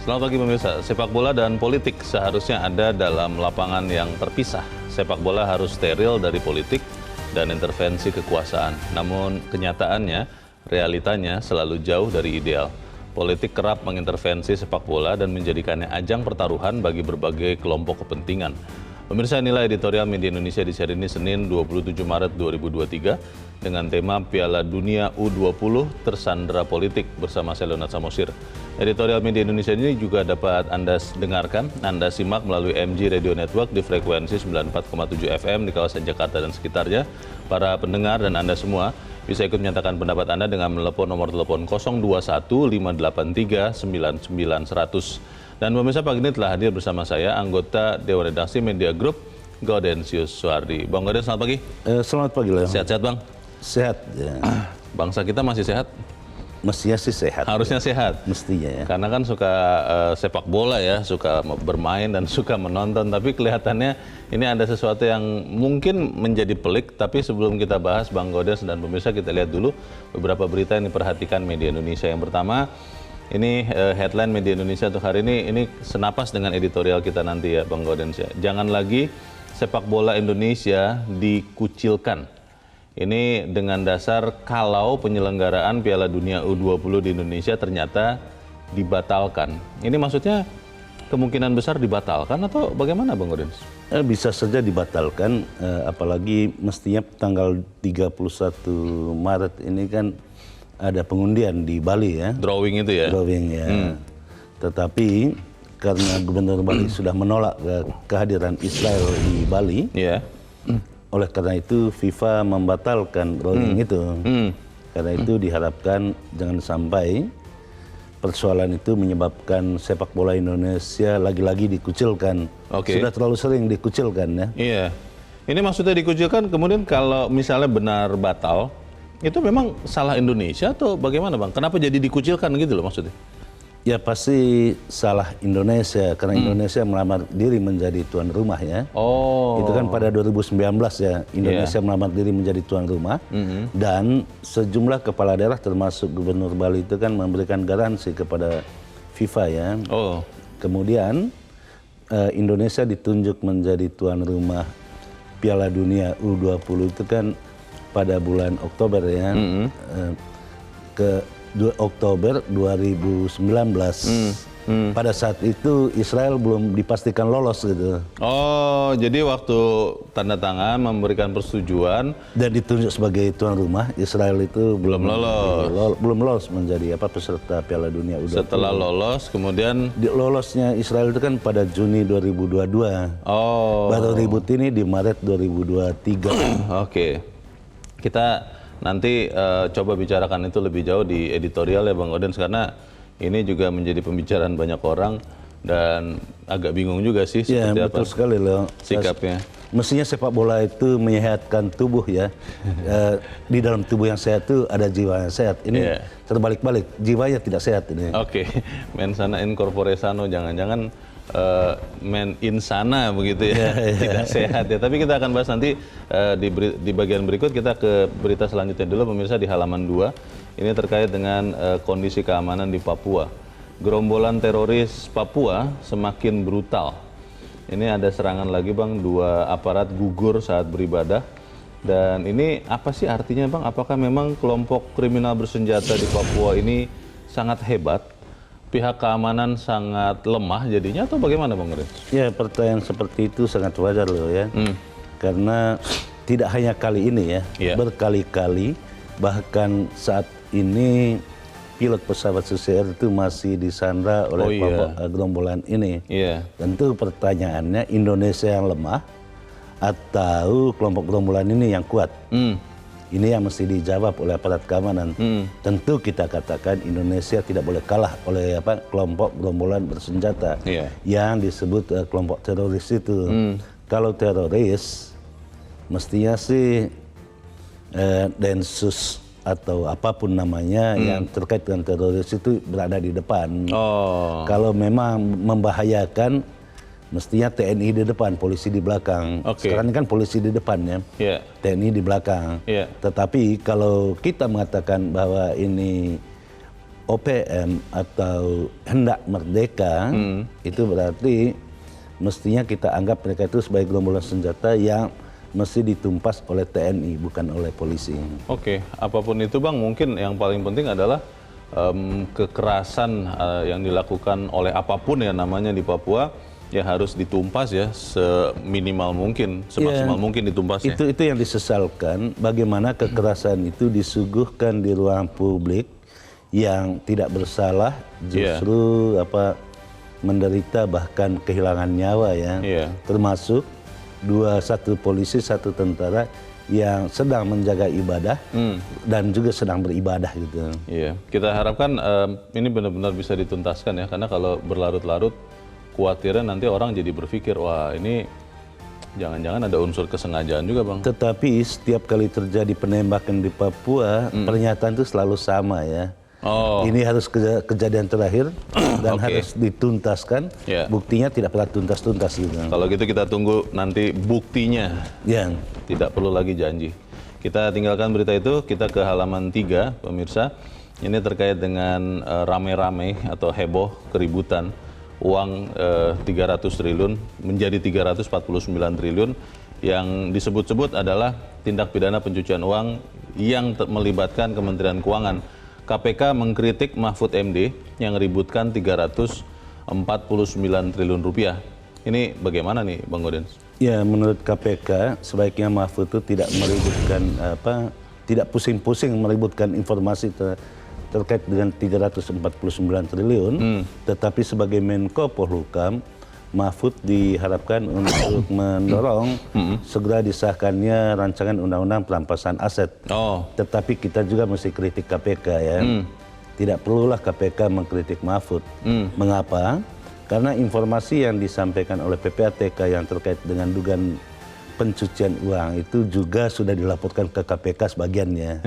Selamat pagi pemirsa. Sepak bola dan politik seharusnya ada dalam lapangan yang terpisah. Sepak bola harus steril dari politik dan intervensi kekuasaan. Namun kenyataannya, realitanya selalu jauh dari ideal. Politik kerap mengintervensi sepak bola dan menjadikannya ajang pertaruhan bagi berbagai kelompok kepentingan. Pemirsa, inilah editorial Media Indonesia di seri ini Senin 27 Maret 2023 dengan tema Piala Dunia U20 Tersandra Politik bersama saya Leonard Samosir. Editorial Media Indonesia ini juga dapat Anda dengarkan, Anda simak melalui MG Radio Network di frekuensi 94,7 FM di kawasan Jakarta dan sekitarnya. Para pendengar dan Anda semua bisa ikut menyatakan pendapat Anda dengan menelepon nomor telepon 021 583 99 100. Dan pemirsa, pagi ini telah hadir bersama saya anggota Dewan Redaksi Media Group, Gaudensius Suardi. Bang Gauden, selamat pagi. Selamat pagi, Leo. Sehat-sehat, Bang? Sehat, ya. Bangsa kita masih sehat? Mestinya sih sehat. Harusnya ya. Sehat. Mestinya ya. Karena kan suka sepak bola ya, suka bermain dan suka menonton. Tapi kelihatannya ini ada sesuatu yang mungkin menjadi pelik. Tapi sebelum kita bahas, Bang Gauden dan pemirsa, kita lihat dulu beberapa berita yang diperhatikan Media Indonesia. Yang pertama, ini headline Media Indonesia untuk hari ini senapas dengan editorial kita nanti ya, Bang Gauden. Jangan lagi sepak bola Indonesia dikucilkan. Ini dengan dasar kalau penyelenggaraan Piala Dunia U20 di Indonesia ternyata dibatalkan. Ini maksudnya kemungkinan besar dibatalkan atau bagaimana, Bang Gauden? Bisa saja dibatalkan, apalagi mestinya tanggal 31 Maret ini kan ada pengundian di Bali ya. Drawing itu ya? Drawing ya. Tetapi karena Gubernur Bali sudah menolak kehadiran Israel di Bali, oleh karena itu FIFA membatalkan drawing itu. Karena itu diharapkan jangan sampai persoalan itu menyebabkan sepak bola Indonesia lagi-lagi dikucilkan. Sudah terlalu sering dikucilkan ya. Iya. Ini maksudnya dikucilkan, kemudian kalau misalnya benar batal, itu memang salah Indonesia atau bagaimana, Bang? Kenapa jadi dikucilkan gitu loh maksudnya? Ya pasti salah Indonesia, karena Indonesia melamar diri menjadi tuan rumah ya. Itu kan pada 2019 ya, Indonesia melamar diri menjadi tuan rumah. Dan sejumlah kepala daerah termasuk Gubernur Bali itu kan memberikan garansi kepada FIFA ya. Kemudian Indonesia ditunjuk menjadi tuan rumah Piala Dunia U20 itu kan pada bulan Oktober ya, ke Oktober 2019. Pada saat itu Israel belum dipastikan lolos gitu. Jadi waktu tanda tangan memberikan persetujuan dan ditunjuk sebagai tuan rumah, Israel itu belum lolos menjadi peserta Piala Dunia U20. Setelah lolos, kemudian lolosnya Israel itu kan pada Juni 2022. Baru ribut ini di Maret 2023. Kita nanti coba bicarakan itu lebih jauh di editorial ya, Bang Gauden, karena ini juga menjadi pembicaraan banyak orang dan agak bingung juga sih seperti apa betul sekali, Leo. Sikapnya. Mestinya sepak bola itu menyehatkan tubuh ya. Di dalam tubuh yang sehat itu ada jiwa yang sehat. Ini terbalik-balik, jiwanya tidak sehat ini. Men sana in corpore sano, jangan-jangan men insana begitu ya, tidak sehat ya. Tapi kita akan bahas nanti di bagian berikut. Kita ke berita selanjutnya dulu pemirsa di halaman 2. Ini terkait dengan kondisi keamanan di Papua. Gerombolan teroris Papua semakin brutal. Ini ada serangan lagi, Bang, 2 aparat gugur saat beribadah. Dan ini apa sih artinya, Bang? Apakah memang kelompok kriminal bersenjata di Papua ini sangat hebat? Pihak keamanan sangat lemah jadinya atau bagaimana, Bang Gauden? Ya, pertanyaan seperti itu sangat wajar loh ya. Karena tidak hanya kali ini ya, berkali-kali, bahkan saat ini pilot pesawat Susi Air itu masih disandra oleh gerombolan ini. Tentu pertanyaannya, Indonesia yang lemah atau kelompok gerombolan ini yang kuat? Ini yang mesti dijawab oleh aparat keamanan. Tentu kita katakan Indonesia tidak boleh kalah oleh kelompok gerombolan bersenjata yang disebut kelompok teroris itu. Kalau teroris, mestinya sih Densus atau apapun namanya yang terkait dengan teroris itu berada di depan. Kalau memang membahayakan, mestinya TNI di depan, polisi di belakang. Sekarang ini kan polisi di depan ya, TNI di belakang. Tetapi kalau kita mengatakan bahwa ini OPM atau hendak merdeka, itu berarti mestinya kita anggap mereka itu sebagai gerombolan senjata yang mesti ditumpas oleh TNI, bukan oleh polisi. Oke, apapun itu Bang, mungkin yang paling penting adalah kekerasan yang dilakukan oleh apapun ya namanya di Papua, ya harus ditumpas ya seminimal mungkin, semaksimal mungkin ditumpasnya. Itu yang disesalkan, bagaimana kekerasan itu disuguhkan di ruang publik yang tidak bersalah justru menderita bahkan kehilangan nyawa ya. Termasuk satu polisi, satu tentara yang sedang menjaga ibadah dan juga sedang beribadah gitu. Iya, kita harapkan ini benar-benar bisa dituntaskan ya, karena kalau berlarut-larut khawatirnya nanti orang jadi berpikir, wah ini jangan-jangan ada unsur kesengajaan juga Bang. Tetapi setiap kali terjadi penembakan di Papua, pernyataan itu selalu sama ya. Ini harus kejadian terakhir dan harus dituntaskan. Buktinya tidak pernah tuntas-tuntas gitu. Kalau gitu kita tunggu nanti buktinya. Tidak perlu lagi janji. Kita tinggalkan berita itu, kita ke halaman 3 pemirsa. Ini terkait dengan rame-rame atau heboh keributan uang 300 triliun menjadi 349 triliun yang disebut-sebut adalah tindak pidana pencucian uang yang melibatkan Kementerian Keuangan. KPK mengkritik Mahfud MD yang ributkan 349 triliun rupiah. Ini bagaimana nih Bang Gaudens? Ya, menurut KPK sebaiknya Mahfud itu tidak meributkan tidak pusing-pusing meributkan informasi terkait dengan 349 triliun, tetapi sebagai Menko Polhukam, Mahfud diharapkan untuk mendorong segera disahkannya rancangan undang-undang perampasan aset. Tetapi kita juga mesti kritik KPK ya. Tidak perlulah KPK mengkritik Mahfud. Mengapa? Karena informasi yang disampaikan oleh PPATK yang terkait dengan dugaan pencucian uang itu juga sudah dilaporkan ke KPK sebagiannya.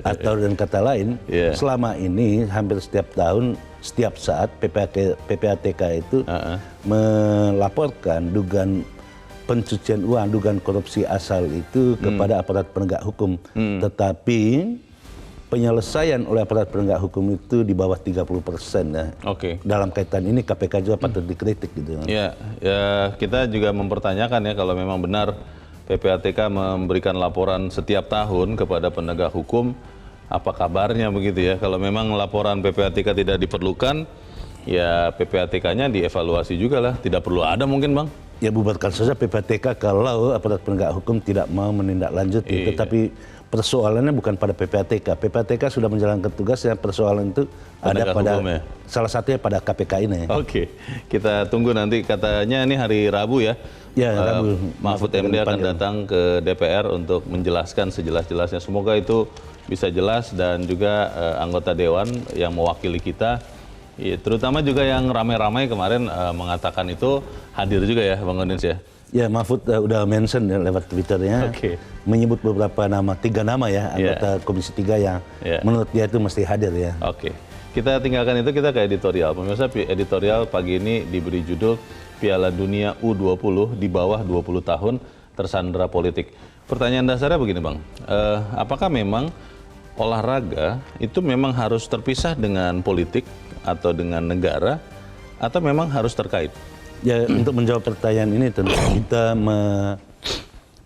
Atau dengan kata lain, selama ini hampir setiap tahun, setiap saat PPATK itu melaporkan dugaan pencucian uang, dugaan korupsi asal itu kepada aparat penegak hukum. Tetapi penyelesaian oleh aparat penegak hukum itu di bawah 30% ya. Dalam kaitan ini KPK juga patut dikritik gitu. Ya, kita juga mempertanyakan ya kalau memang benar PPATK memberikan laporan setiap tahun kepada penegak hukum, apa kabarnya begitu ya? Kalau memang laporan PPATK tidak diperlukan, ya PPATK-nya dievaluasi juga lah. Tidak perlu ada mungkin Bang? Ya bubarkan saja PPATK kalau aparat penegak hukum tidak mau menindaklanjuti. Tetapi persoalannya bukan pada PPATK. PPATK sudah menjalankan tugasnya, persoalan itu ada pada salah satunya pada KPK ini. Kita tunggu nanti, katanya ini hari Rabu ya. Rabu. Mahfud MD akan datang ke DPR untuk menjelaskan sejelas-jelasnya. Semoga itu bisa jelas dan juga anggota Dewan yang mewakili kita, terutama juga yang ramai-ramai kemarin mengatakan itu hadir juga ya Bang Gaudens ya. Ya, Mahfud udah mention ya, lewat Twitternya, menyebut beberapa nama, 3 nama ya, anggota Komisi 3 yang menurut dia itu mesti hadir ya. Kita tinggalkan itu, kita ke editorial. Pemirsa, editorial pagi ini diberi judul Piala Dunia U20 di bawah 20 tahun tersandera politik. Pertanyaan dasarnya begini Bang, apakah memang olahraga itu memang harus terpisah dengan politik atau dengan negara, atau memang harus terkait? Ya, untuk menjawab pertanyaan ini tentu kita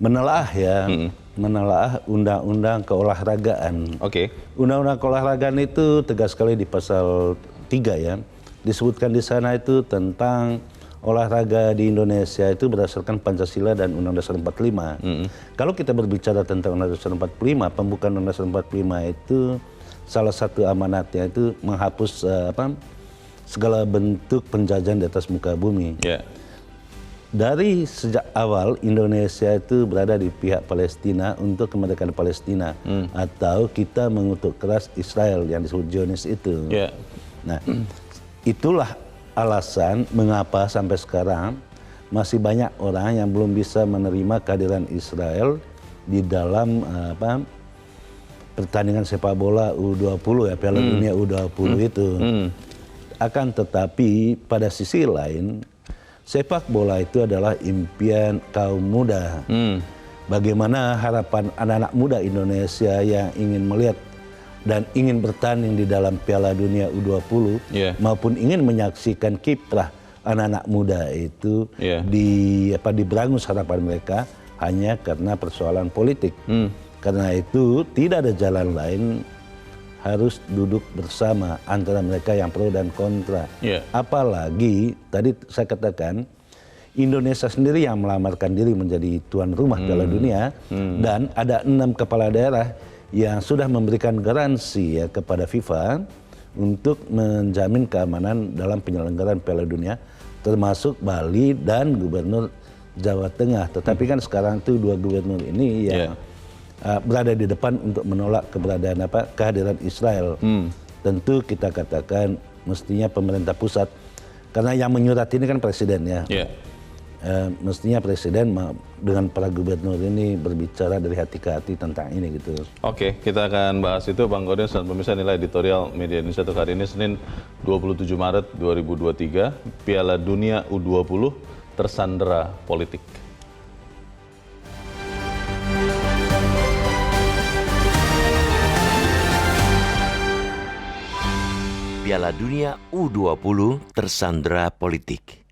menelaah ya, menelaah undang-undang keolahragaan. Undang-undang keolahragaan itu tegas sekali di pasal 3 ya. Disebutkan di sana itu tentang olahraga di Indonesia itu berdasarkan Pancasila dan Undang-Undang Dasar 45. Kalau kita berbicara tentang Undang-Undang Dasar 45, pembukaan Undang-Undang Dasar 45 itu salah satu amanatnya itu menghapus segala bentuk penjajahan di atas muka bumi. Dari sejak awal Indonesia itu berada di pihak Palestina untuk kemerdekaan Palestina, atau kita mengutuk keras Israel yang disebut Zionis itu. Nah, itulah alasan mengapa sampai sekarang masih banyak orang yang belum bisa menerima kehadiran Israel di dalam pertandingan sepak bola U20 ya, Piala Dunia U20 itu. Akan tetapi pada sisi lain, sepak bola itu adalah impian kaum muda. Bagaimana harapan anak-anak muda Indonesia yang ingin melihat dan ingin bertanding di dalam Piala Dunia U20 maupun ingin menyaksikan kiprah anak-anak muda itu diberangus harapan mereka hanya karena persoalan politik. Karena itu tidak ada jalan lain, harus duduk bersama antara mereka yang pro dan kontra. Apalagi tadi saya katakan Indonesia sendiri yang melamarkan diri menjadi tuan rumah Piala Dunia dan ada 6 kepala daerah yang sudah memberikan garansi kepada FIFA untuk menjamin keamanan dalam penyelenggaraan Piala Dunia, termasuk Bali dan Gubernur Jawa Tengah. Tetapi kan sekarang itu 2 gubernur ini yang berada di depan untuk menolak keberadaan kehadiran Israel. Tentu kita katakan mestinya pemerintah pusat, karena yang menyurat ini kan presiden mestinya presiden dengan para gubernur ini berbicara dari hati ke hati tentang ini gitu. Oke, kita akan bahas itu Bang Gaudin dan pemirsa. Nilai editorial Media Indonesia untuk hari ini Senin 27 Maret 2023, Piala Dunia U20 tersandera politik. Piala Dunia U20 tersandera politik.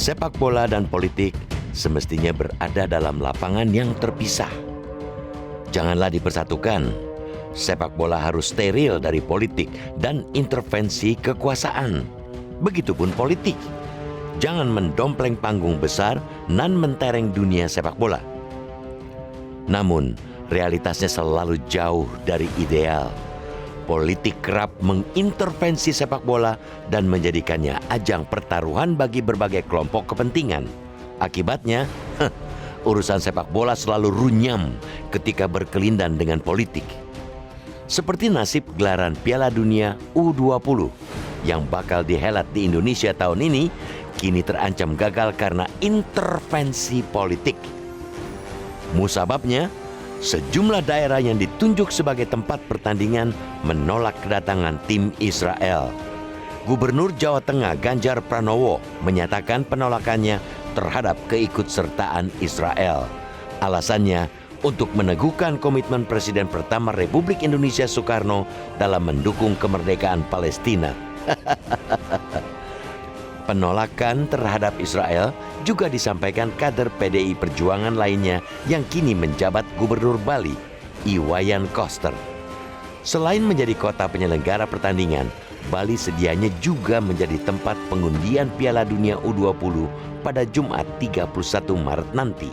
Sepak bola dan politik semestinya berada dalam lapangan yang terpisah. Janganlah dipersatukan. Sepak bola harus steril dari politik dan intervensi kekuasaan. Begitupun politik. Jangan mendompleng panggung besar nan mentereng dunia sepak bola. Namun, realitasnya selalu jauh dari ideal. Politik kerap mengintervensi sepak bola dan menjadikannya ajang pertaruhan bagi berbagai kelompok kepentingan. Akibatnya, urusan sepak bola selalu runyam ketika berkelindan dengan politik. Seperti nasib gelaran Piala Dunia U20 yang bakal dihelat di Indonesia tahun ini, kini terancam gagal karena intervensi politik. Musababnya, sejumlah daerah yang ditunjuk sebagai tempat pertandingan menolak kedatangan tim Israel. Gubernur Jawa Tengah Ganjar Pranowo menyatakan penolakannya terhadap keikutsertaan Israel. Alasannya untuk meneguhkan komitmen Presiden pertama Republik Indonesia Soekarno dalam mendukung kemerdekaan Palestina. Penolakan terhadap Israel juga disampaikan kader PDI Perjuangan lainnya yang kini menjabat Gubernur Bali, Iwayan Koster. Selain menjadi kota penyelenggara pertandingan, Bali sedianya juga menjadi tempat pengundian Piala Dunia U20 pada Jumat 31 Maret nanti.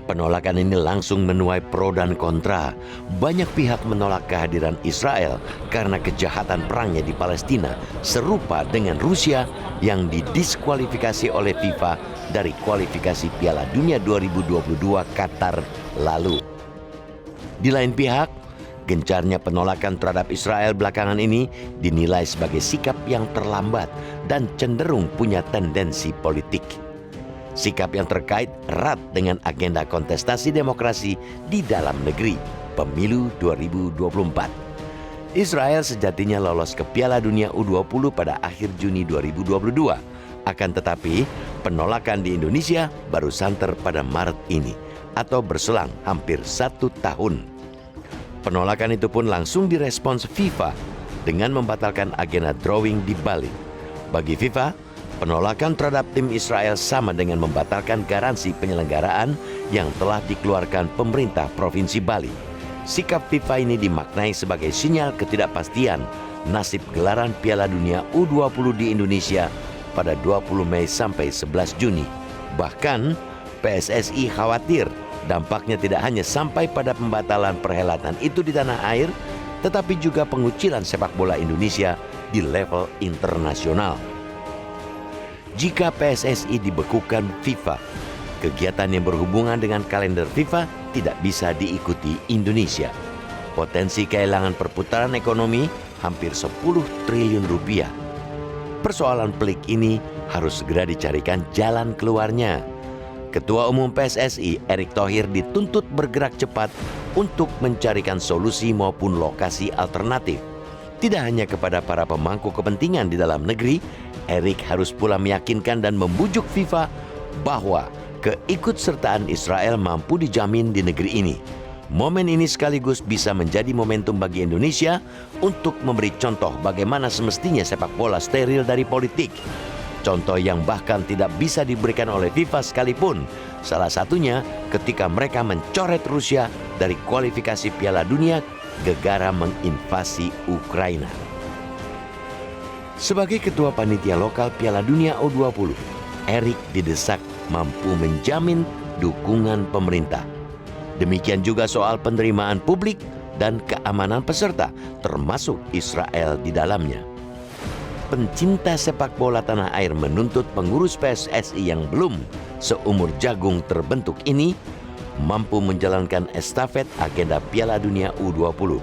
Penolakan ini langsung menuai pro dan kontra. Banyak pihak menolak kehadiran Israel karena kejahatan perangnya di Palestina, serupa dengan Rusia yang didiskualifikasi oleh FIFA dari kualifikasi Piala Dunia 2022 Qatar lalu. Di lain pihak, gencarnya penolakan terhadap Israel belakangan ini dinilai sebagai sikap yang terlambat dan cenderung punya tendensi politik. Sikap yang terkait erat dengan agenda kontestasi demokrasi di dalam negeri, pemilu 2024. Israel sejatinya lolos ke Piala Dunia U20 pada akhir Juni 2022. Akan tetapi, penolakan di Indonesia baru santer pada Maret ini, atau berselang hampir 1 tahun. Penolakan itu pun langsung direspons FIFA dengan membatalkan agenda drawing di Bali. Bagi FIFA, penolakan terhadap tim Israel sama dengan membatalkan garansi penyelenggaraan yang telah dikeluarkan pemerintah Provinsi Bali. Sikap FIFA ini dimaknai sebagai sinyal ketidakpastian nasib gelaran Piala Dunia U20 di Indonesia pada 20 Mei sampai 11 Juni. Bahkan, PSSI khawatir dampaknya tidak hanya sampai pada pembatalan perhelatan itu di tanah air, tetapi juga pengucilan sepak bola Indonesia di level internasional. Jika PSSI dibekukan FIFA, kegiatan yang berhubungan dengan kalender FIFA tidak bisa diikuti Indonesia. Potensi kehilangan perputaran ekonomi hampir 10 triliun rupiah. Persoalan pelik ini harus segera dicarikan jalan keluarnya. Ketua Umum PSSI Erick Thohir dituntut bergerak cepat untuk mencarikan solusi maupun lokasi alternatif. Tidak hanya kepada para pemangku kepentingan di dalam negeri, Erik harus pula meyakinkan dan membujuk FIFA bahwa keikutsertaan Israel mampu dijamin di negeri ini. Momen ini sekaligus bisa menjadi momentum bagi Indonesia untuk memberi contoh bagaimana semestinya sepak bola steril dari politik. Contoh yang bahkan tidak bisa diberikan oleh FIFA sekalipun. Salah satunya ketika mereka mencoret Rusia dari kualifikasi Piala Dunia gegara menginvasi Ukraina. Sebagai ketua panitia lokal Piala Dunia U20, Erik didesak mampu menjamin dukungan pemerintah. Demikian juga soal penerimaan publik dan keamanan peserta, termasuk Israel di dalamnya. Pencinta sepak bola tanah air menuntut pengurus PSSI yang belum seumur jagung terbentuk ini mampu menjalankan estafet agenda Piala Dunia U20.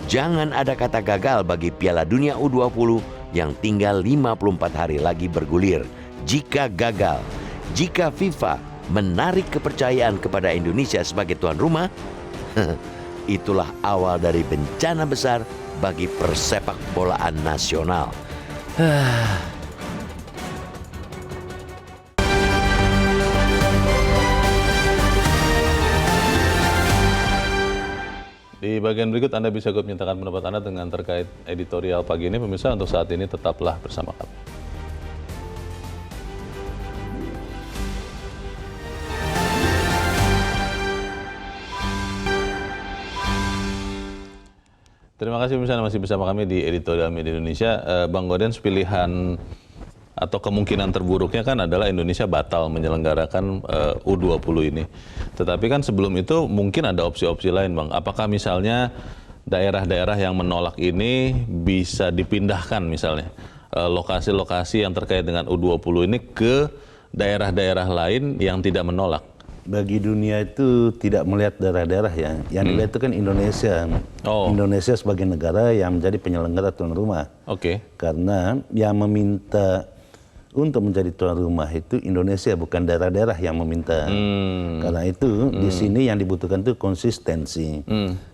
Jangan ada kata gagal bagi Piala Dunia U20 yang tinggal 54 hari lagi bergulir. Jika gagal, jika FIFA menarik kepercayaan kepada Indonesia sebagai tuan rumah, itulah awal dari bencana besar bagi persepak bolaan nasional. Di bagian berikut Anda bisa ikut menyatakan pendapat Anda dengan terkait editorial pagi ini. Pemirsa, untuk saat ini tetaplah bersama kami. Terima kasih pemirsa masih bersama kami di Editorial Media Indonesia. Bang Gaudens, pilihan atau kemungkinan terburuknya kan adalah Indonesia batal menyelenggarakan U20 ini. Tetapi kan sebelum itu mungkin ada opsi-opsi lain, Bang. Apakah misalnya daerah-daerah yang menolak ini bisa dipindahkan misalnya lokasi-lokasi yang terkait dengan U20 ini ke daerah-daerah lain yang tidak menolak? Bagi dunia itu tidak melihat daerah-daerah ya. Yang dilihat itu kan Indonesia. Indonesia sebagai negara yang menjadi penyelenggara tuan rumah. Karena yang meminta untuk menjadi tuan rumah itu Indonesia, bukan daerah-daerah yang meminta. Karena itu di sini yang dibutuhkan itu konsistensi.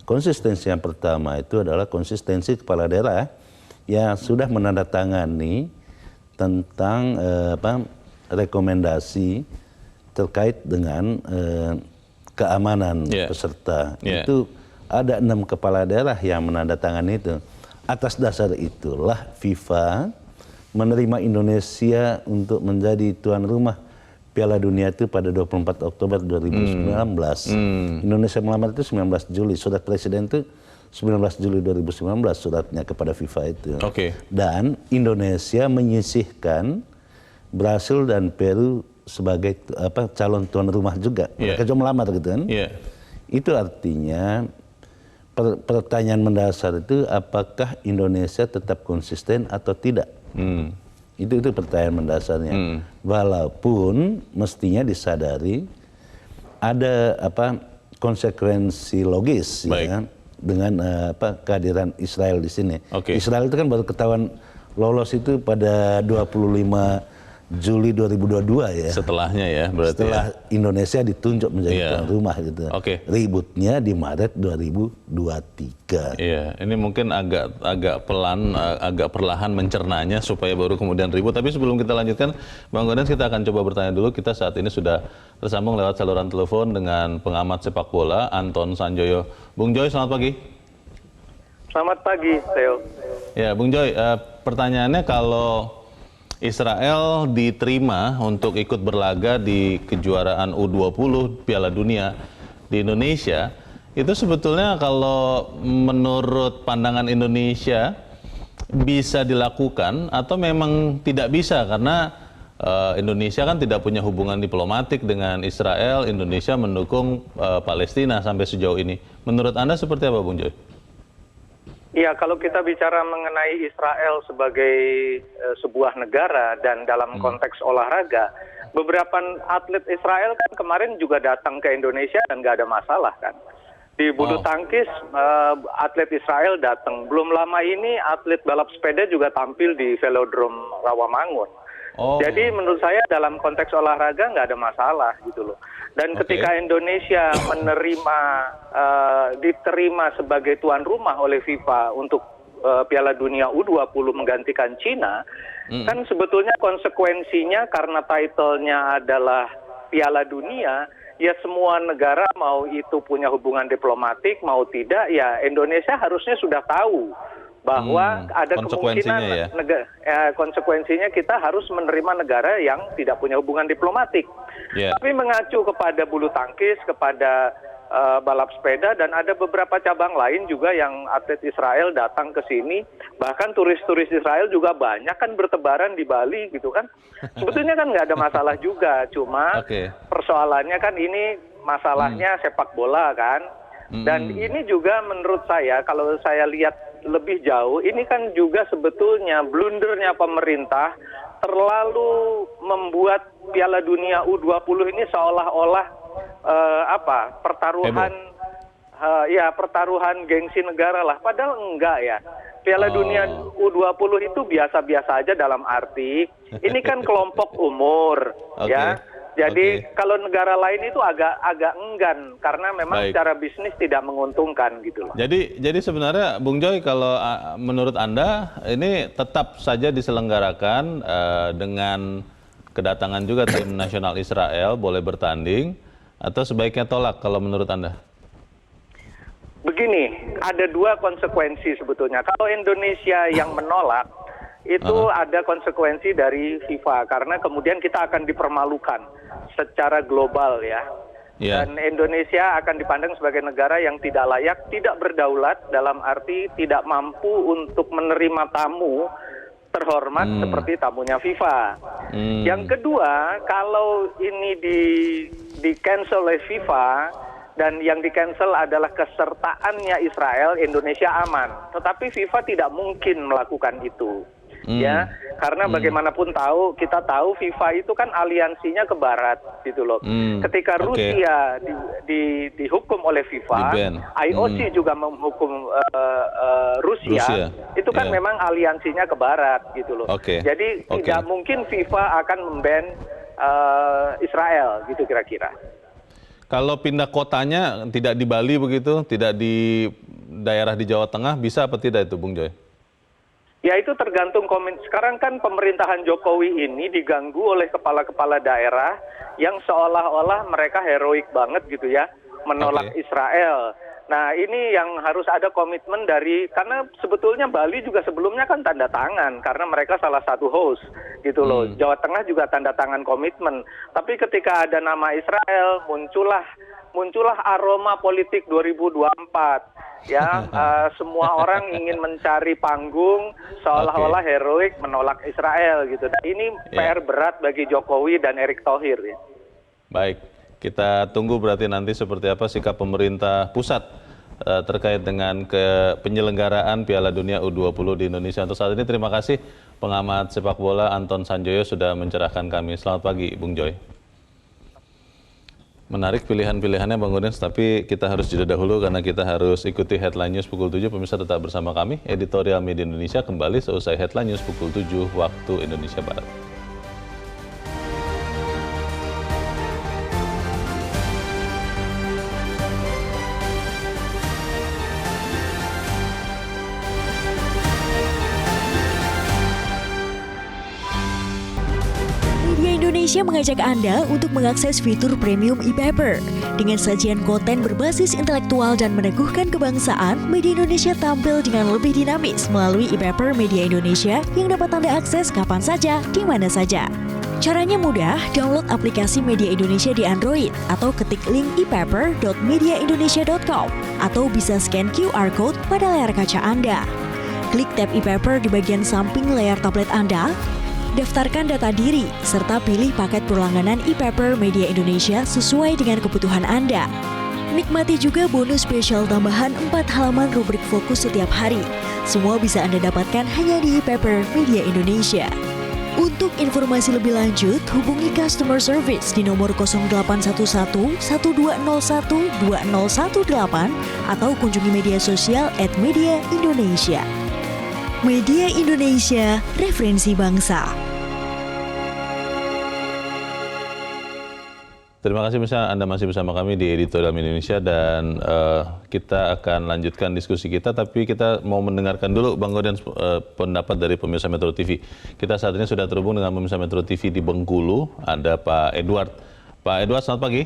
Konsistensi yang pertama itu adalah konsistensi kepala daerah yang sudah menandatangani tentang rekomendasi terkait dengan keamanan peserta. Itu ada 6 kepala daerah yang menandatangani itu. Atas dasar itulah FIFA menerima Indonesia untuk menjadi tuan rumah Piala Dunia itu pada 24 Oktober 2019. Indonesia melamar itu 19 Juli. Surat Presiden itu 19 Juli 2019 suratnya kepada FIFA itu. Dan Indonesia menyisihkan Brasil dan Peru sebagai calon tuan rumah juga. Mereka juga melamar gitu kan. Itu artinya pertanyaan mendasar itu apakah Indonesia tetap konsisten atau tidak? Itu pertanyaan mendasarnya. Walaupun mestinya disadari ada konsekuensi logis ya, dengan kehadiran Israel di sini. Israel itu kan baru ketahuan lolos itu pada 25 Juli 2022 ya. Setelahnya ya berarti. Setelah Indonesia ditunjuk menjadi tuan rumah gitu. Ributnya di Maret 2023. Iya, ini mungkin agak perlahan mencernanya supaya baru kemudian ribut. Tapi sebelum kita lanjutkan, Bang Gaudens, kita akan coba bertanya dulu. Kita saat ini sudah tersambung lewat saluran telepon dengan pengamat sepak bola Anton Sanjoyo. Bung Joy, selamat pagi. Selamat pagi, Theo. Ya, Bung Joy, pertanyaannya kalau Israel diterima untuk ikut berlaga di kejuaraan U20 Piala Dunia di Indonesia, itu sebetulnya kalau menurut pandangan Indonesia bisa dilakukan atau memang tidak bisa karena Indonesia kan tidak punya hubungan diplomatik dengan Israel, Indonesia mendukung Palestina sampai sejauh ini. Menurut Anda seperti apa, Bung Joy? Ya, kalau kita bicara mengenai Israel sebagai sebuah negara dan dalam konteks olahraga, beberapa atlet Israel kan kemarin juga datang ke Indonesia dan nggak ada masalah kan. Di bulu tangkis, atlet Israel datang. Belum lama ini atlet balap sepeda juga tampil di Velodrome Rawamangun. Jadi menurut saya dalam konteks olahraga nggak ada masalah gitu loh. Dan ketika Indonesia diterima sebagai tuan rumah oleh FIFA untuk Piala Dunia U20 menggantikan Cina, kan sebetulnya konsekuensinya karena title-nya adalah Piala Dunia, ya semua negara mau itu punya hubungan diplomatik mau tidak, ya Indonesia harusnya sudah tahu bahwa ada kemungkinan konsekuensinya kita harus menerima negara yang tidak punya hubungan diplomatik. Tapi mengacu kepada bulu tangkis, kepada balap sepeda, dan ada beberapa cabang lain juga yang atlet Israel datang ke sini, bahkan turis-turis Israel juga banyak kan bertebaran di Bali gitu kan. Sebetulnya kan nggak ada masalah juga, cuma persoalannya kan ini masalahnya sepak bola kan. Dan ini juga menurut saya, kalau saya lihat lebih jauh, ini kan juga sebetulnya blundernya pemerintah terlalu membuat Piala Dunia U20 ini seolah-olah pertaruhan gengsi negara lah, padahal enggak ya. Piala Dunia U20 itu biasa-biasa aja, dalam arti ini kan kelompok umur ya. Jadi kalau negara lain itu agak enggan karena memang secara bisnis tidak menguntungkan gitu loh. Jadi sebenarnya Bung Joy, kalau menurut Anda ini tetap saja diselenggarakan dengan kedatangan juga tim nasional Israel boleh bertanding, atau sebaiknya tolak kalau menurut Anda? Begini, ada dua konsekuensi sebetulnya. Kalau Indonesia yang menolak, itu ada konsekuensi dari FIFA, karena kemudian kita akan dipermalukan secara global ya. Dan Indonesia akan dipandang sebagai negara yang tidak layak, tidak berdaulat, dalam arti tidak mampu untuk menerima tamu terhormat seperti tamunya FIFA. Yang kedua, kalau ini di cancel oleh FIFA dan yang di cancel adalah kesertaannya Israel, Indonesia aman. Tetapi FIFA tidak mungkin melakukan itu. Ya, karena bagaimanapun kita tahu FIFA itu kan aliansinya ke barat gitu loh. Ketika Rusia dihukum oleh FIFA, IOC juga menghukum Rusia, itu kan memang aliansinya ke barat gitu loh. Jadi tidak mungkin FIFA akan memban Israel gitu kira-kira. Kalau pindah kotanya tidak di Bali begitu, tidak di daerah di Jawa Tengah, bisa apa tidak itu Bung Joy? Ya itu tergantung sekarang kan pemerintahan Jokowi ini diganggu oleh kepala-kepala daerah yang seolah-olah mereka heroik banget gitu ya, menolak Israel. Nah ini yang harus ada komitmen karena sebetulnya Bali juga sebelumnya kan tanda tangan karena mereka salah satu host gitu loh. Jawa Tengah juga tanda tangan komitmen. Tapi ketika ada nama Israel, muncullah aroma politik 2024. Ya, semua orang ingin mencari panggung seolah-olah heroik menolak Israel gitu. Dan ini PR berat bagi Jokowi dan Erick Thohir ya. Baik, kita tunggu berarti nanti seperti apa sikap pemerintah pusat terkait dengan penyelenggaraan Piala Dunia U20 di Indonesia. Untuk saat ini terima kasih pengamat sepak bola Anton Sanjoyo sudah mencerahkan kami. Selamat pagi Bung Joy. Menarik pilihan-pilihannya Bang Udens, tapi kita harus jeda dahulu karena kita harus ikuti Headline News pukul 7. Pemirsa tetap bersama kami, Editorial Media Indonesia kembali seusai Headline News pukul 7 waktu Indonesia Barat. Indonesia mengajak Anda untuk mengakses fitur premium e-paper. Dengan sajian konten berbasis intelektual dan meneguhkan kebangsaan, Media Indonesia tampil dengan lebih dinamis melalui e-paper Media Indonesia yang dapat Anda akses kapan saja, di mana saja. Caranya mudah, download aplikasi Media Indonesia di Android atau ketik link epaper.mediaindonesia.com atau bisa scan QR Code pada layar kaca Anda. Klik tab e-paper di bagian samping layar tablet Anda, daftarkan data diri, serta pilih paket berlangganan e-paper Media Indonesia sesuai dengan kebutuhan Anda. Nikmati juga bonus spesial tambahan 4 halaman rubrik fokus setiap hari. Semua bisa Anda dapatkan hanya di e-paper Media Indonesia. Untuk informasi lebih lanjut, hubungi customer service di nomor 0811 1201 2018 atau kunjungi media sosial @mediaindonesia. Media Indonesia, referensi bangsa. Terima kasih misalnya Anda masih bersama kami di Editorial Indonesia dan kita akan lanjutkan diskusi kita, tapi kita mau mendengarkan dulu Bang Gorden pendapat dari pemirsa Metro TV. Kita saat ini sudah terhubung dengan pemirsa Metro TV di Bengkulu, ada Pak Edward. Pak Edward, selamat pagi.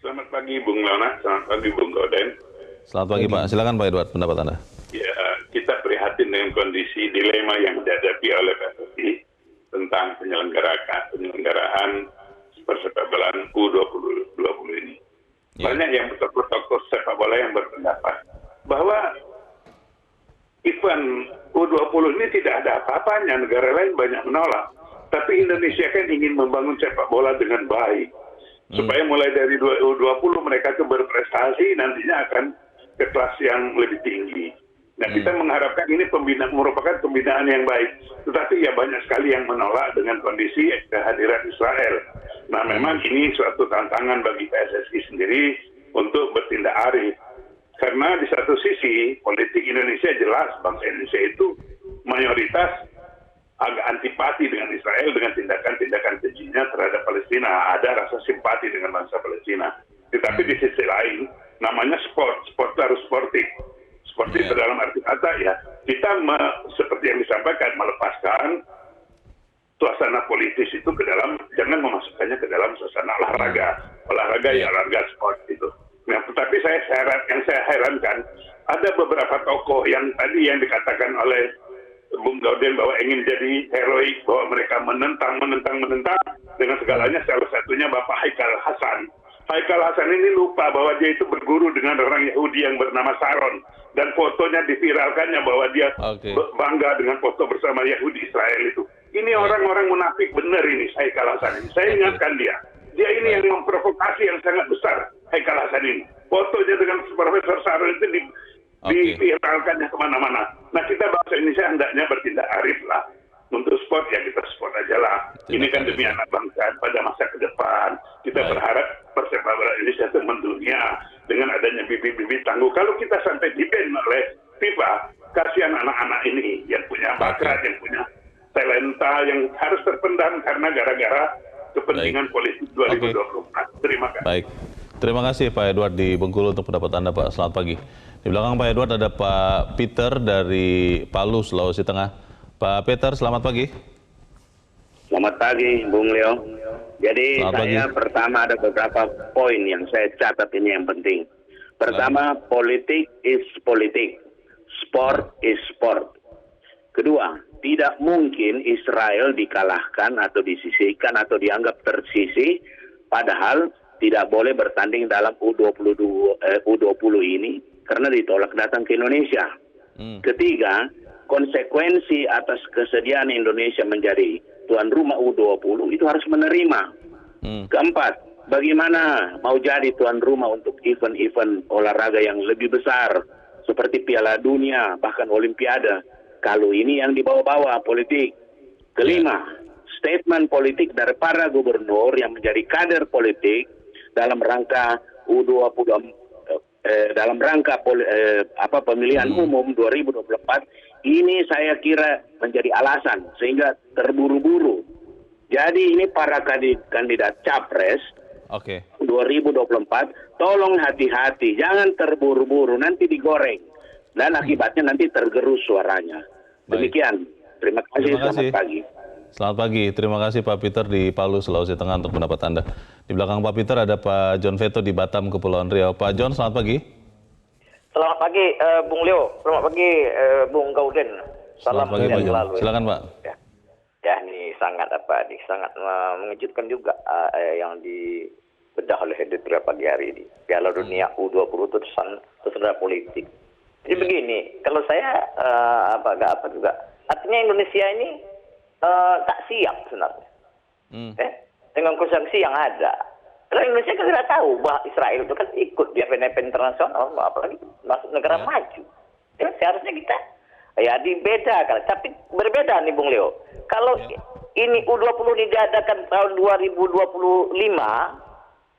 Selamat pagi Bung Leonard, selamat pagi Bung Gorden. Selamat pagi Pak, silakan Pak Edward pendapat Anda. Ya, kita prihatin dengan kondisi dilema yang dihadapi oleh PSSI tentang penyelenggaraan persepak bola U20 ini. Banyak yang tokoh sepak bola yang berpendapat bahwa event U20 ini tidak ada apa-apanya, negara lain banyak menolak. Tapi Indonesia kan ingin membangun sepak bola dengan baik. Supaya mulai dari U20 mereka itu berprestasi, nantinya akan ke kelas yang lebih tinggi. Nah, kita mengharapkan ini merupakan pembinaan yang baik. Tetapi ya banyak sekali yang menolak dengan kondisi kehadiran Israel. Nah, memang ini suatu tantangan bagi PSSI sendiri untuk bertindak arif. Karena di satu sisi, politik Indonesia jelas, bangsa Indonesia itu mayoritas agak antipati dengan Israel, dengan tindakan-tindakan kejinya terhadap Palestina. Ada rasa simpati dengan bangsa Palestina. Tetapi di sisi lain, namanya sport harus sportif. Seperti itu dalam arti kata ya, kita seperti yang disampaikan, melepaskan suasana politis itu ke dalam, jangan memasukkannya ke dalam suasana olahraga. Olahraga ya olahraga sport itu. Nah, tetapi yang saya herankan, ada beberapa tokoh yang tadi yang dikatakan oleh Bung Gorden bahwa ingin jadi heroik, bahwa mereka menentang dengan segalanya, salah satunya Bapak Haikal Hasan. Haikal Hasan ini lupa bahwa dia itu berguru dengan orang Yahudi yang bernama Sharon. Dan fotonya diviralkannya bahwa dia bangga dengan foto bersama Yahudi Israel itu. Ini orang-orang munafik benar ini Haikal Hasan ini. Saya ingatkan dia. Dia ini yang memprovokasi yang sangat besar, Haikal Hasan ini. Fotonya dengan Profesor Sharon itu diviralkannya kemana-mana. Nah, kita bangsa Indonesia hendaknya bertindak arif lah. Untuk sport ya kita sport aja lah. Ini kan demi anak bangsa pada masa ke depan. Kita berharap persepak bola Indonesia itu mendunia dengan adanya bibit-bibit tangguh. Kalau kita sampai di-ban oleh FIFA, kasihan anak-anak ini yang punya bakat, yang punya talenta, yang harus terpendam karena gara-gara kepentingan politik 2024. Terima kasih. Baik. Terima kasih Pak Edward di Bengkulu untuk pendapat Anda Pak. Selamat pagi. Di belakang Pak Edward ada Pak Peter dari Palu, Sulawesi Tengah. Pak Peter, selamat pagi. Selamat pagi, Bung Leo. Jadi pertama ada beberapa poin yang saya catat ini yang penting. Pertama, politik is politik, sport is sport. Kedua, tidak mungkin Israel dikalahkan atau disisihkan atau dianggap tersisih, padahal tidak boleh bertanding dalam U20 ini karena ditolak datang ke Indonesia. Ketiga, konsekuensi atas kesediaan Indonesia menjadi tuan rumah U20 itu harus menerima. Keempat, bagaimana mau jadi tuan rumah untuk event-event olahraga yang lebih besar seperti Piala Dunia, bahkan Olimpiade, kalau ini yang dibawa-bawa politik. Kelima, statement politik dari para gubernur yang menjadi kader politik dalam rangka U20 dalam rangka pemilihan umum 2024 ini saya kira menjadi alasan sehingga terburu-buru. Jadi ini para kandidat capres 2024 tolong hati-hati, jangan terburu-buru, nanti digoreng dan akibatnya nanti tergerus suaranya. Demikian. Terima kasih. Selamat pagi. Selamat pagi, terima kasih Pak Peter di Palu, Sulawesi Tengah untuk pendapat Anda. Di belakang Pak Peter ada Pak John Veto di Batam, Kepulauan Riau. Pak John, selamat pagi. Selamat pagi Bung Leo, selamat pagi Bung Gauden. Salam pagi Pak John. Silakan Pak. Ya, ini sangat mengejutkan juga yang dibedah oleh editorial pagi hari ini. Piala Dunia U20 itu terserah politik. Jadi begini, kalau saya juga, artinya Indonesia ini tak siap sebenarnya. Dengan konsumsi yang ada. Karena Indonesia kan tidak tahu bahwa Israel itu kan ikut di event-event internasional, apalagi masuk negara maju. Ya, seharusnya kita dibedakan. Tapi berbeda nih Bung Leo. Kalau ini U20 diadakan tahun 2025,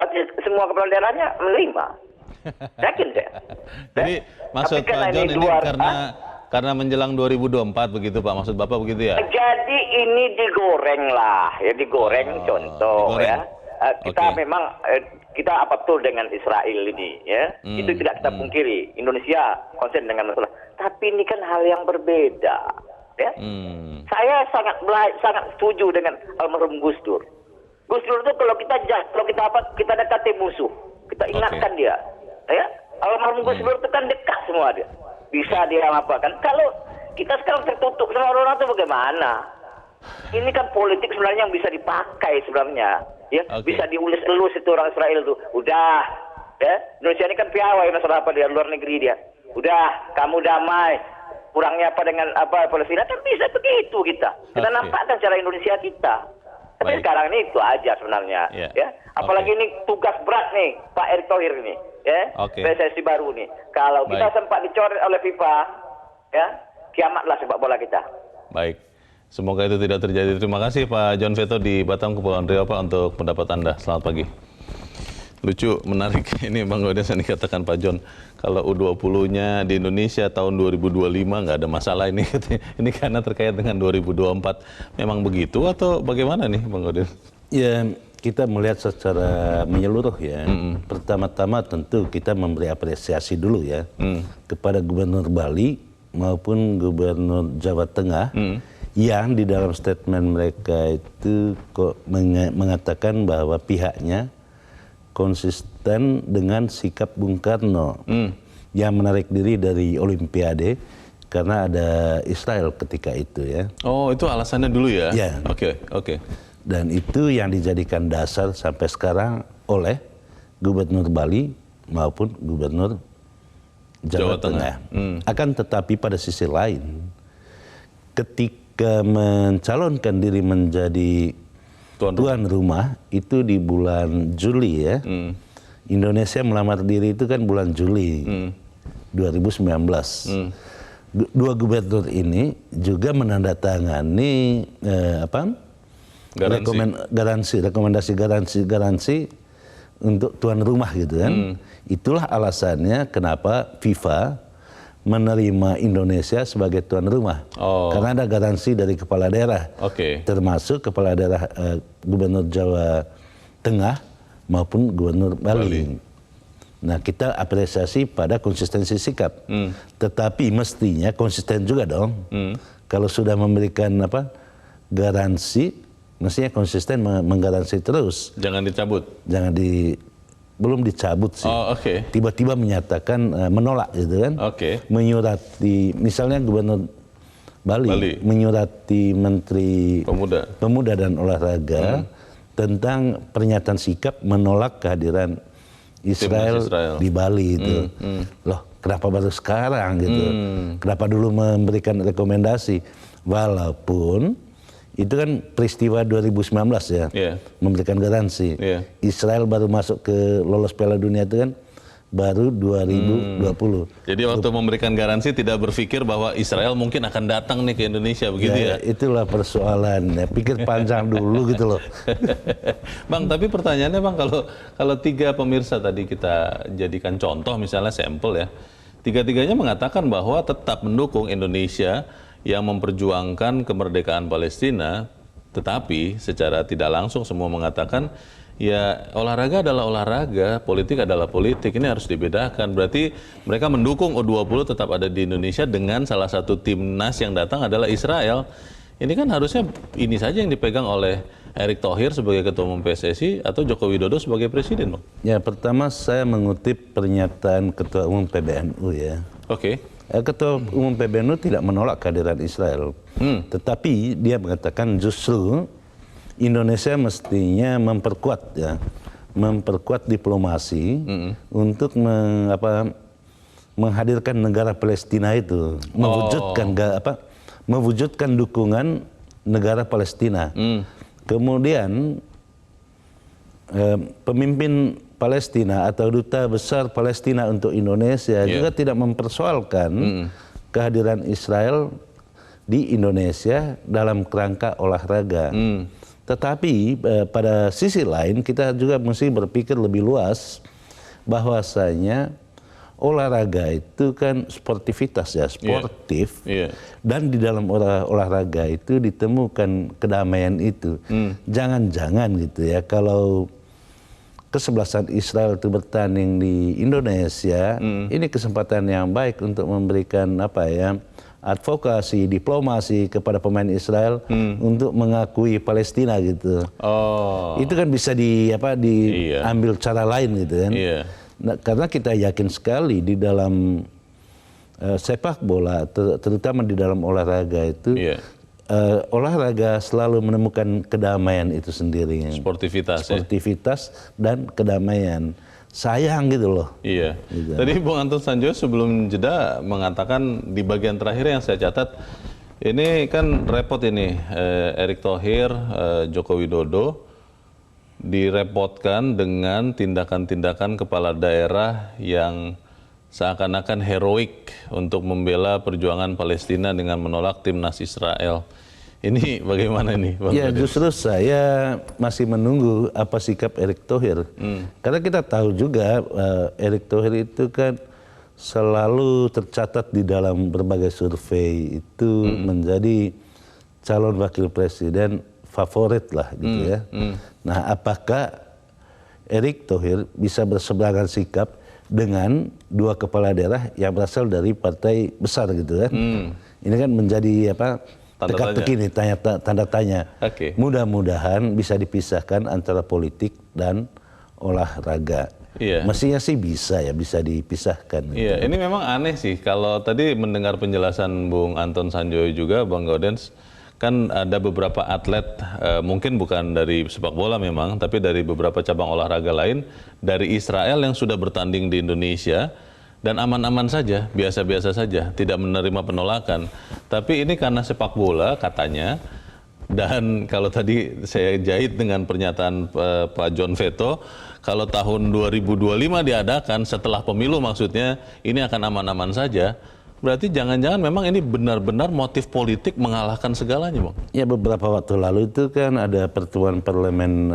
artinya semua kepala daerahnya menerima. Yakin saya. Jadi maksud Pak John ini karena menjelang 2024 begitu Pak, maksud Bapak begitu ya? Jadi ini digoreng lah, ya digoreng contoh digoreng. Ya. kita memang kita betul dengan Israel ini, ya. Itu tidak kita pungkiri. Indonesia konsen dengan masalah. Tapi ini kan hal yang berbeda, ya. Saya sangat setuju dengan almarhum Gus Dur. Gus Dur itu kalau kita dekati musuh, kita ingatkan dia, ya. Almarhum Gus Dur itu kan dekat semua dia. Bisa dia apa kan? Kalau kita sekarang tertutup sama orang itu bagaimana? Ini kan politik sebenarnya yang bisa dipakai sebenarnya, ya. Bisa diulus-elus itu orang Israel itu. Udah, ya. Indonesia ini kan piawai masalah apa di luar negeri dia. Udah, kamu damai. Kurangnya apa dengan Palestina kan bisa begitu kita. Kita nampakkan cara Indonesia kita. Tapi sekarang ini itu aja sebenarnya, ya. Apalagi ini tugas berat nih Pak Erick Thohir ini, ya. PSSI baru nih. Kalau kita sempat dicoret oleh FIFA, ya, kiamatlah sepak bola kita. Baik. Semoga itu tidak terjadi. Terima kasih Pak John Veto di Batam, Kepulauan Riau, Pak, untuk pendapat Anda. Selamat pagi. Lucu, menarik. Ini Bang Gaudes yang dikatakan Pak John. Kalau U20-nya di Indonesia tahun 2025 nggak ada masalah ini. Ini karena terkait dengan 2024. Memang begitu atau bagaimana nih Bang Gaudes? Ya, kita melihat secara menyeluruh ya. Pertama-tama tentu kita memberi apresiasi dulu ya kepada Gubernur Bali maupun Gubernur Jawa Tengah yang di dalam statement mereka itu kok mengatakan bahwa pihaknya konsisten dengan sikap Bung Karno yang menarik diri dari Olimpiade karena ada Israel ketika itu ya. Oh, itu alasannya dulu ya? Ya. Oke. Dan itu yang dijadikan dasar sampai sekarang oleh Gubernur Bali maupun Gubernur Jawa Tengah. Akan tetapi pada sisi lain, ketika mencalonkan diri menjadi tuan rumah itu di bulan Juli ya. Indonesia melamar diri itu kan bulan Juli 2019. Dua gubernur ini juga menandatangani garansi untuk tuan rumah gitu kan. Itulah alasannya kenapa FIFA menerima Indonesia sebagai tuan rumah. Karena ada garansi dari kepala daerah. Termasuk kepala daerah Gubernur Jawa Tengah maupun Gubernur Bali. Nah, kita apresiasi pada konsistensi sikap. Tetapi mestinya konsisten juga dong. Kalau sudah memberikan garansi, mestinya konsisten menggaransi terus. Jangan dicabut. Belum dicabut sih. Tiba-tiba menyatakan menolak gitu kan. Menyurati, misalnya Gubernur Bali menyurati Menteri Pemuda dan Olahraga tentang pernyataan sikap menolak kehadiran Israel di Bali itu. Loh, kenapa baru sekarang gitu? Kenapa dulu memberikan rekomendasi? Walaupun itu kan peristiwa 2019 ya, memberikan garansi. Israel baru masuk ke lolos Piala Dunia itu kan baru 2020. Jadi waktu memberikan garansi tidak berpikir bahwa Israel mungkin akan datang nih ke Indonesia, begitu ya? Itulah persoalan, ya. Pikir panjang dulu gitu loh. Bang, tapi pertanyaannya Bang, kalau tiga pemirsa tadi kita jadikan contoh misalnya sampel ya, tiga-tiganya mengatakan bahwa tetap mendukung Indonesia yang memperjuangkan kemerdekaan Palestina, tetapi secara tidak langsung semua mengatakan ya olahraga adalah olahraga, politik adalah politik, ini harus dibedakan. Berarti mereka mendukung U20 tetap ada di Indonesia dengan salah satu timnas yang datang adalah Israel. Ini kan harusnya ini saja yang dipegang oleh Erick Thohir sebagai Ketua Umum PSSI atau Joko Widodo sebagai Presiden, Bang? Ya, pertama saya mengutip pernyataan Ketua Umum PBNU ya. Ketua Umum PBNU tidak menolak kehadiran Israel, tetapi dia mengatakan justru Indonesia mestinya memperkuat diplomasi untuk menghadirkan negara Palestina itu, mewujudkan dukungan negara Palestina. Kemudian pemimpin Palestina atau Duta Besar Palestina untuk Indonesia juga tidak mempersoalkan kehadiran Israel di Indonesia dalam kerangka olahraga. Tetapi pada sisi lain kita juga mesti berpikir lebih luas bahwasanya olahraga itu kan sportivitas ya, sportif. Dan di dalam olahraga itu ditemukan kedamaian itu. Jangan-jangan gitu ya, kalau kesebelasan Israel itu bertanding di Indonesia, ini kesempatan yang baik untuk memberikan advokasi, diplomasi kepada pemain Israel untuk mengakui Palestina gitu. Itu kan bisa diambil cara lain gitu kan. Nah, karena kita yakin sekali di dalam sepak bola, terutama di dalam olahraga itu, olahraga selalu menemukan kedamaian itu sendiri. Sportivitas dan kedamaian. Sayang gitu loh. Iya. Gitu. Tadi Bung Anton Sanjoyo sebelum jeda mengatakan di bagian terakhir yang saya catat, ini kan repot ini, Erick Thohir, Joko Widodo direpotkan dengan tindakan-tindakan kepala daerah yang seakan-akan heroik untuk membela perjuangan Palestina dengan menolak timnas Israel. Ini bagaimana ini, Bang? Ya, justru saya masih menunggu apa sikap Erick Thohir. Karena kita tahu juga Erick Thohir itu kan selalu tercatat di dalam berbagai survei itu menjadi calon wakil presiden favorit lah gitu ya. Nah, apakah Erick Thohir bisa berseberangan sikap dengan dua kepala daerah yang berasal dari partai besar gitu kan? Ini kan menjadi teka-teki nih, tanda tanya. Mudah-mudahan bisa dipisahkan antara politik dan olahraga. Mestinya sih bisa dipisahkan. Iya, ini memang aneh sih. Kalau tadi mendengar penjelasan Bung Anton Sanjoyo juga, Bang Gaudens, kan ada beberapa atlet, mungkin bukan dari sepak bola memang, tapi dari beberapa cabang olahraga lain, dari Israel yang sudah bertanding di Indonesia, dan aman-aman saja, biasa-biasa saja, tidak menerima penolakan. Tapi ini karena sepak bola katanya, dan kalau tadi saya jahit dengan pernyataan Pak John Veto, kalau tahun 2025 diadakan setelah pemilu maksudnya, ini akan aman-aman saja. Berarti jangan-jangan memang ini benar-benar motif politik mengalahkan segalanya, Bang? Ya, beberapa waktu lalu itu kan ada pertemuan parlemen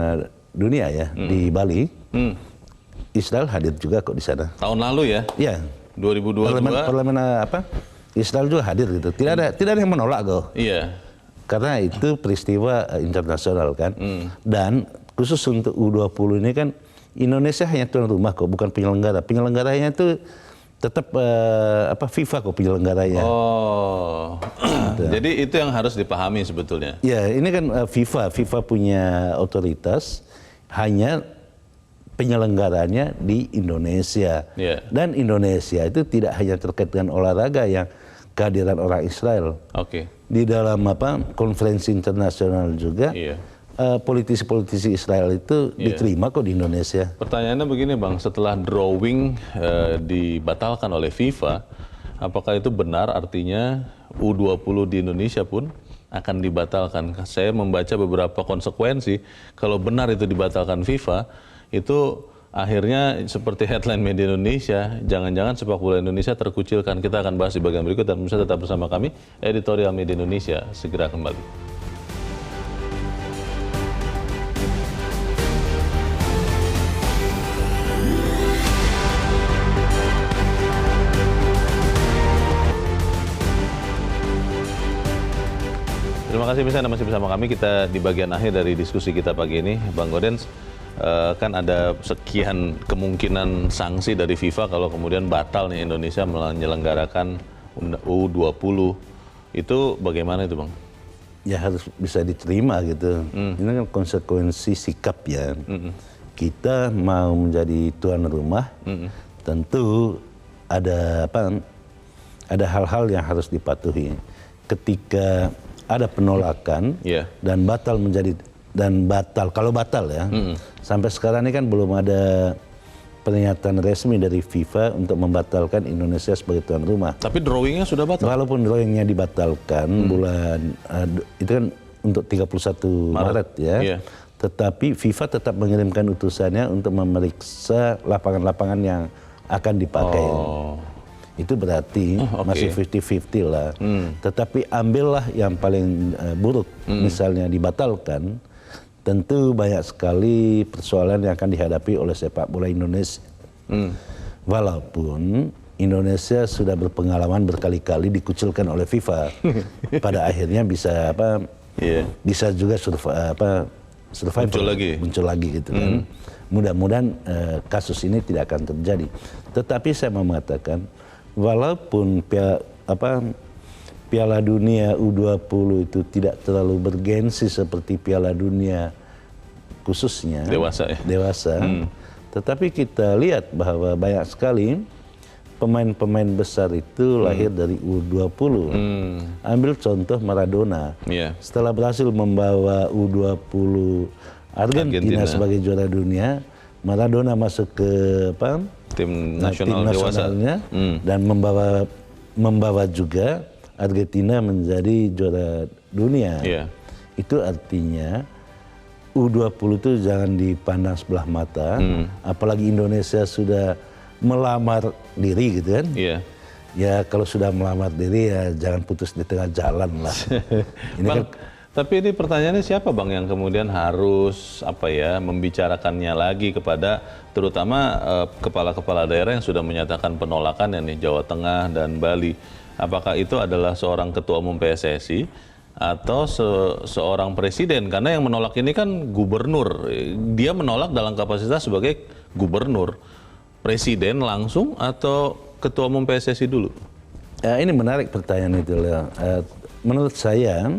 dunia ya di Bali. Israel hadir juga kok di sana. Tahun lalu ya? Iya. 2022. Parlemen Israel juga hadir gitu. Tidak ada yang menolak kok. Iya. Karena itu peristiwa internasional kan. Dan khusus untuk U20 ini kan Indonesia hanya tuan rumah kok, bukan penyelenggara. Penyelenggaranya itu tetap FIFA kok penyelenggaranya. Jadi itu yang harus dipahami sebetulnya. Ya, ini kan FIFA punya otoritas, hanya penyelenggaranya di Indonesia. Dan Indonesia itu tidak hanya terkait dengan olahraga yang kehadiran orang Israel. Di dalam konferensi internasional juga, politisi-politisi Israel itu diterima kok di Indonesia. Pertanyaannya begini, Bang, setelah drawing dibatalkan oleh FIFA, apakah itu benar artinya U20 di Indonesia pun akan dibatalkan? Saya membaca beberapa konsekuensi kalau benar itu dibatalkan FIFA, itu akhirnya seperti headline media Indonesia, jangan-jangan sepak bola Indonesia terkucilkan. Kita akan bahas di bagian berikut dan bisa tetap bersama kami, Editorial Media Indonesia segera kembali. Terima kasih bisa Anda masih bersama kami. Kita di bagian akhir dari diskusi kita pagi ini, Bang Gaudens. Kan ada sekian kemungkinan sanksi dari FIFA kalau kemudian batal nih Indonesia menyelenggarakan U20. Itu bagaimana itu, Bang? Ya harus bisa diterima gitu. Ini kan konsekuensi sikap ya. Kita mau menjadi tuan rumah, tentu ada hal-hal yang harus dipatuhi. Ketika ada penolakan dan kalau batal ya, sampai sekarang ini kan belum ada pernyataan resmi dari FIFA untuk membatalkan Indonesia sebagai tuan rumah. Tapi drawingnya sudah batal? Walaupun drawingnya dibatalkan bulan, itu kan untuk 31 Maret ya, tetapi FIFA tetap mengirimkan utusannya untuk memeriksa lapangan-lapangan yang akan dipakai. Itu berarti masih 50-50 lah. Tetapi ambillah yang paling buruk, misalnya dibatalkan, tentu banyak sekali persoalan yang akan dihadapi oleh sepak bola Indonesia. Walaupun Indonesia sudah berpengalaman berkali-kali dikucilkan oleh FIFA, pada akhirnya bisa bisa juga survivor muncul lagi gitu kan. Mudah-mudahan kasus ini tidak akan terjadi. Tetapi saya mau mengatakan, walaupun Piala Dunia U20 itu tidak terlalu bergensi seperti Piala Dunia khususnya dewasa, tetapi kita lihat bahwa banyak sekali pemain-pemain besar itu lahir dari U20. Ambil contoh Maradona. Setelah berhasil membawa U20 Argentina sebagai juara dunia, Maradona masuk ke tim nasionalnya dan membawa juga Argentina menjadi juara dunia. Itu artinya U20 itu jangan dipandang sebelah mata, apalagi Indonesia sudah melamar diri gitu kan. Ya kalau sudah melamar diri ya jangan putus di tengah jalan lah. Ini Bang, tapi ini pertanyaannya siapa Bang yang kemudian harus membicarakannya lagi kepada terutama kepala-kepala daerah yang sudah menyatakan penolakan nih, Jawa Tengah dan Bali. Apakah itu adalah seorang ketua umum PSSI atau seorang presiden? Karena yang menolak ini kan gubernur. Dia menolak dalam kapasitas sebagai gubernur. Presiden langsung atau ketua umum PSSI dulu? Ini menarik pertanyaan itu, Leo. Menurut saya,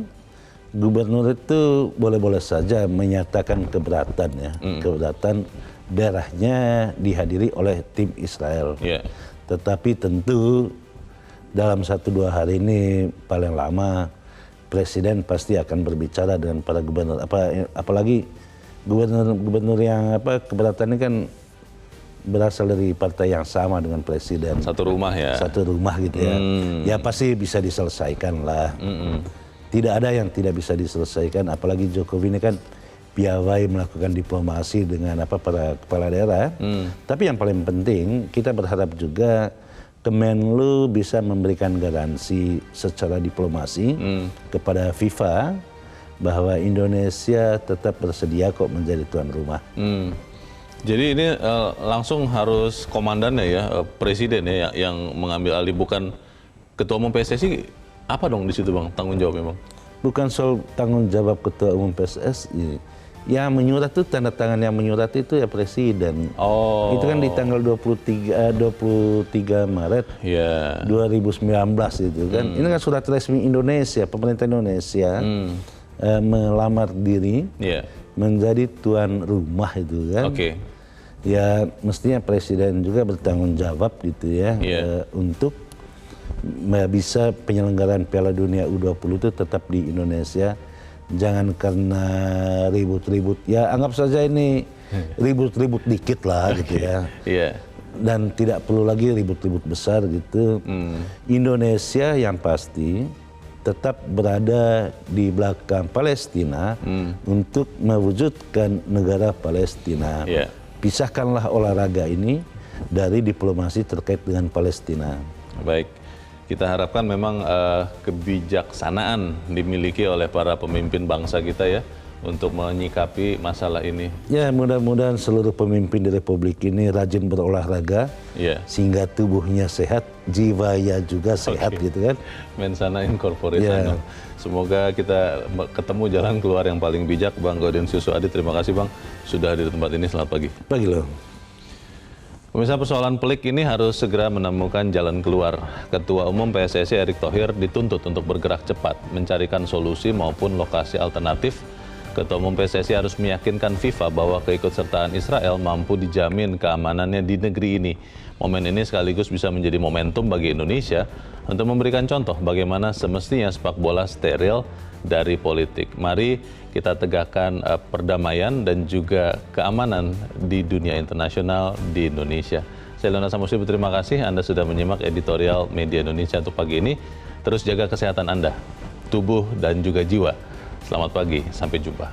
gubernur itu boleh-boleh saja menyatakan keberatan ya, keberatan daerahnya dihadiri oleh tim Israel. Tetapi tentu dalam 1-2 hari ini paling lama presiden pasti akan berbicara dengan para gubernur. Apalagi gubernur yang keberatan ini kan berasal dari partai yang sama dengan presiden. Satu rumah ya. Satu rumah gitu ya. Ya pasti bisa diselesaikan lah. Tidak ada yang tidak bisa diselesaikan. Apalagi Jokowi ini kan piawai melakukan diplomasi dengan para kepala daerah. Tapi yang paling penting kita berharap juga Kemenlu bisa memberikan garansi secara diplomasi kepada FIFA bahwa Indonesia tetap bersedia kok menjadi tuan rumah. Jadi ini langsung harus komandannya ya, presiden ya yang mengambil alih, bukan ketua umum PSSI. Apa dong di situ Bang tanggung jawabnya Bang? Bukan soal tanggung jawab ketua umum PSSI. Yang menyurat itu, tanda tangan yang menyurat itu ya presiden. Itu kan di tanggal 23 Maret 2019 itu kan. Ini kan surat resmi Indonesia, pemerintah Indonesia melamar diri menjadi tuan rumah itu kan. Ya mestinya presiden juga bertanggung jawab gitu ya, untuk bisa penyelenggaraan Piala Dunia U20 itu tetap di Indonesia. Jangan karena ribut-ribut, ya anggap saja ini ribut-ribut dikit lah gitu ya. Dan tidak perlu lagi ribut-ribut besar gitu. Indonesia yang pasti tetap berada di belakang Palestina untuk mewujudkan negara Palestina. Pisahkanlah olahraga ini dari diplomasi terkait dengan Palestina. Baik. Kita harapkan memang kebijaksanaan dimiliki oleh para pemimpin bangsa kita ya untuk menyikapi masalah ini. Ya mudah-mudahan seluruh pemimpin di Republik ini rajin berolahraga sehingga tubuhnya sehat, jiwanya juga sehat gitu kan. Mensana incorpore sano. Semoga kita ketemu jalan keluar yang paling bijak. Bang Gaudentius Suadi, terima kasih Bang sudah hadir di tempat ini. Selamat pagi. Pagi loh. Pemirsa, persoalan pelik ini harus segera menemukan jalan keluar. Ketua Umum PSSI Erick Thohir dituntut untuk bergerak cepat, mencarikan solusi maupun lokasi alternatif. Ketua Umum PSSI harus meyakinkan FIFA bahwa keikutsertaan Israel mampu dijamin keamanannya di negeri ini. Momen ini sekaligus bisa menjadi momentum bagi Indonesia untuk memberikan contoh bagaimana semestinya sepak bola steril dari politik. Mari kita tegakkan perdamaian dan juga keamanan di dunia internasional di Indonesia. Saya Leonard Samusi, terima kasih Anda sudah menyimak editorial Media Indonesia untuk pagi ini. Terus jaga kesehatan Anda, tubuh dan juga jiwa. Selamat pagi, sampai jumpa.